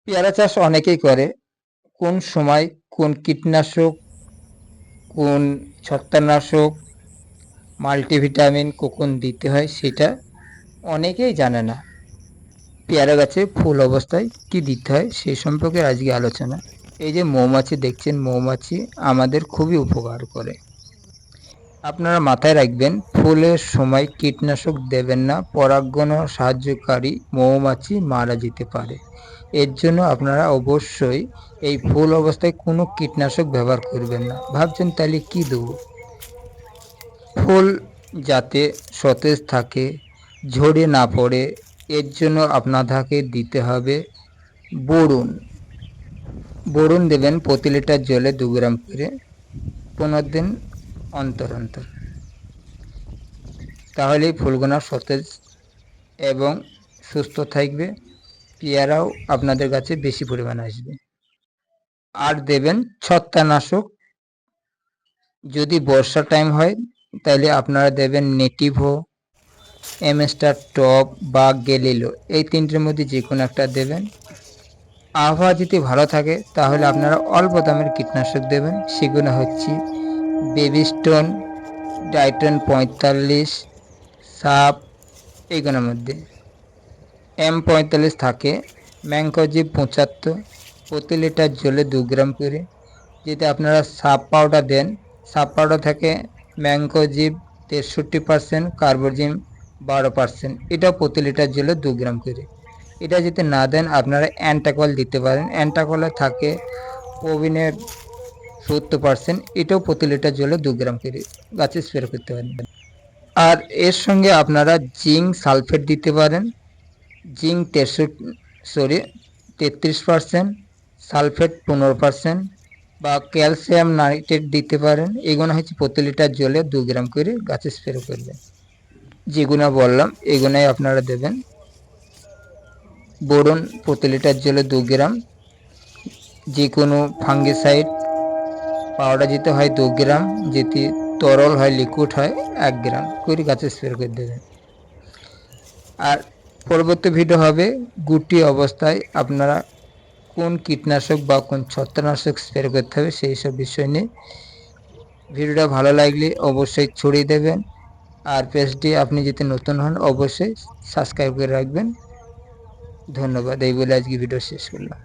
পেয়ারা চাষ অনেকেই করে। কোন সময় কোন কীটনাশক, কোন ছত্রাকনাশক, মাল্টিভিটামিন কখন দিতে হয় সেটা অনেকেই জানে না। পেয়ারা গাছে ফুল অবস্থায় কি দিতে হয় সেই সম্পর্কে আজকে আলোচনা। এই যে মৌমাছি দেখছেন, মৌমাছি আমাদের খুবই উপকার করে। আপনারা মাথায় রাখবেন, ফুলের সময় কীটনাশক দেবেন না, পরাগণ সাহায্যকারী মৌমাছি মারা যেতে পারে। এর জন্য আপনারা অবশ্যই এই ফুল অবস্থায় কোনো কীটনাশক ব্যবহার করবেন না। ভাবছেন তাহলে কি দেবো? ফুল যাতে সতেজ থাকে, ঝরে না পড়ে, এর জন্য আপনাদেরকে দিতে হবে বোরন। বোরন দেবেন প্রতি লিটার জলে 2 গ্রাম করে 15 দিন অন্তর অন্তর। তাহলেই ফুলগুলো সতেজ এবং সুস্থ থাকবে, পেয়ারাও আপনাদের কাছে বেশি পরিমাণে আসবে। আর দেবেন ছত্রাকনাশক। যদি বর্ষার টাইম হয় তাহলে আপনারা দেবেন নেটিভো, এমএস্টার টপ বা গেলিলো, এই তিনটের মধ্যে যে কোনো একটা দেবেন। আবহাওয়া যদি ভালো থাকে তাহলে আপনারা অল্প দামের কীটনাশক দেবেন। সেগুলো হচ্ছে বেবিস্টোন, ডাইটন 45, সাপ, এইগুলোর মধ্যে M45 থাকে, ম্যানকোজিব 75, প্রতি লিটার জলে 2 গ্রাম করে। যদি আপনারা সাপ পাউডার দেন, সাপ পাউডার থাকে ম্যানকোজিব 63%, কার্বোজিম 12%, এটাও প্রতি লিটার জলে 2 গ্রাম করে। এটা যদি না দেন আপনারা অ্যান্টাকল দিতে পারেন। অ্যান্টাকলে থাকে প্রোবিনের 70%, এটাও প্রতি লিটার জলে 2 গ্রাম করে গাছে স্প্রে করতে পারেন। আর এর সঙ্গে আপনারা জিঙ্ক সালফেট দিতে পারেন। জিঙ্ক 33%, সালফেট 15% বা ক্যালসিয়াম নাইট্রেট দিতে পারেন। এগুলো হচ্ছে প্রতি লিটার জলে 2 গ্রাম করে গাছে স্প্রে করবেন। যেগুলো বললাম এগুলোই আপনারা দেবেন। বোরন প্রতি লিটার জলে 2 গ্রাম, যে কোনো ফাঙ্গিসাইড পাউডার যেতে হয় 2 গ্রাম, যেটি তরল হয় লিকুইড হয় 1 গ্রাম করে গাছে স্প্রে করে দেবেন। আর পরবর্তী ভিডিও হবে গুটি অবস্থায় আপনারা কোন কীটনাশক বা কোন ছত্রাকনাশক স্প্রে করতে হবে সেই সব বিষয় নিয়ে। ভিডিওটা ভালো লাগলে অবশ্যই ছড়িয়ে দেবেন। আর পেজটি আপনি যদি নতুন হন অবশ্যই সাবস্ক্রাইব করে রাখবেন। ধন্যবাদ। এই বলে আজকে ভিডিও শেষ করলাম।